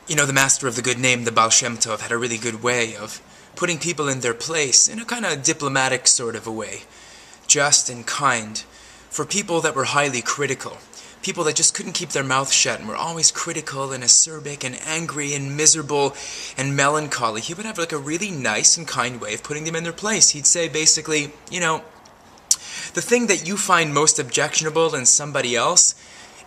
You know, the master of the good name, the Baal Shem Tov, had a really good way of putting people in their place in a kind of diplomatic sort of a way, just and kind, for people that were highly critical, people that just couldn't keep their mouth shut and were always critical and acerbic and angry and miserable and melancholy. He would have like a really nice and kind way of putting them in their place. He'd say basically, you know, the thing that you find most objectionable in somebody else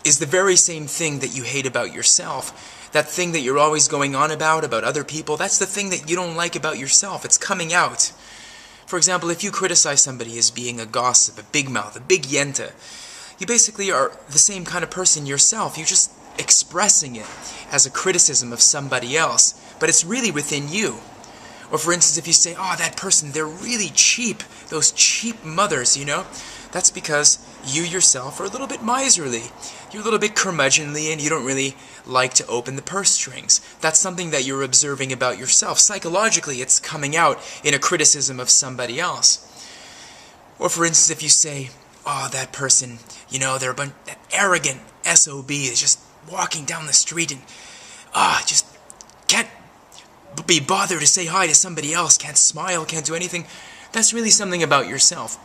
is the very same thing that you hate about yourself. That thing that you're always going on about other people, that's the thing that you don't like about yourself. It's coming out. For example, if you criticize somebody as being a gossip, a big mouth, a big yenta, you basically are the same kind of person yourself. You're just expressing it as a criticism of somebody else, but it's really within you. Or for instance, if you say, oh, that person, they're really cheap, those cheap mothers, you know, that's because you yourself are a little bit miserly. You're a little bit curmudgeonly and you don't really like to open the purse strings. That's something that you're observing about yourself. Psychologically, it's coming out in a criticism of somebody else. Or for instance, if you say, oh, that person, you know, they're a bunch of arrogant SOB is just walking down the street and, just can't be bothered to say hi to somebody else, can't smile, can't do anything. That's really something about yourself.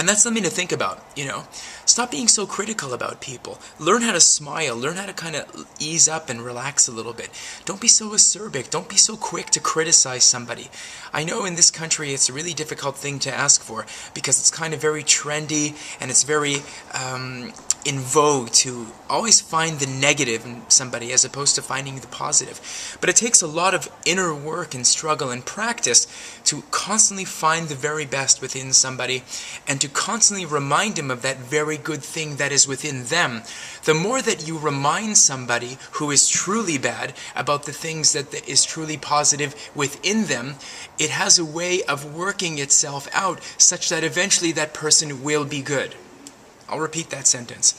And that's something to think about, you know. Stop being so critical about people. Learn how to smile. Learn how to kind of ease up and relax a little bit. Don't be so acerbic. Don't be so quick to criticize somebody. I know in this country it's a really difficult thing to ask for because it's kind of very trendy and it's very in vogue to always find the negative in somebody as opposed to finding the positive. But it takes a lot of inner work and struggle and practice to constantly find the very best within somebody and to constantly remind them of that very good thing that is within them. The more that you remind somebody who is truly bad about the things that is truly positive within them, it has a way of working itself out such that eventually that person will be good. I'll repeat that sentence.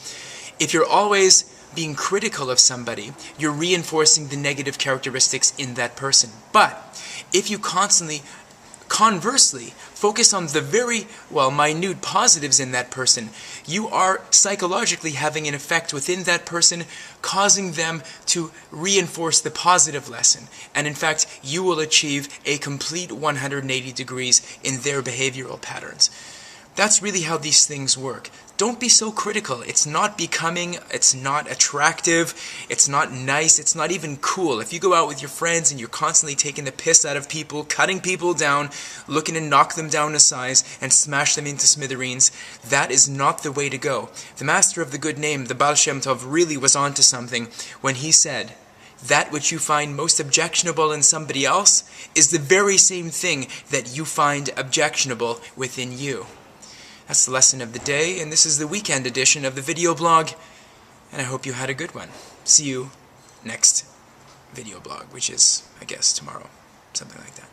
If you're always being critical of somebody, you're reinforcing the negative characteristics in that person. But if you conversely, focus on the very, minute positives in that person, you are psychologically having an effect within that person, causing them to reinforce the positive lesson. And in fact, you will achieve a complete 180 degrees in their behavioral patterns. That's really how these things work. Don't be so critical. It's not becoming, it's not attractive, it's not nice, it's not even cool. If you go out with your friends and you're constantly taking the piss out of people, cutting people down, looking to knock them down a size and smash them into smithereens, that is not the way to go. The master of the good name, the Baal Shem Tov, really was onto something when he said, that which you find most objectionable in somebody else is the very same thing that you find objectionable within you. That's the lesson of the day, and this is the weekend edition of the video blog, and I hope you had a good one. See you next video blog, which is, I guess, tomorrow, something like that.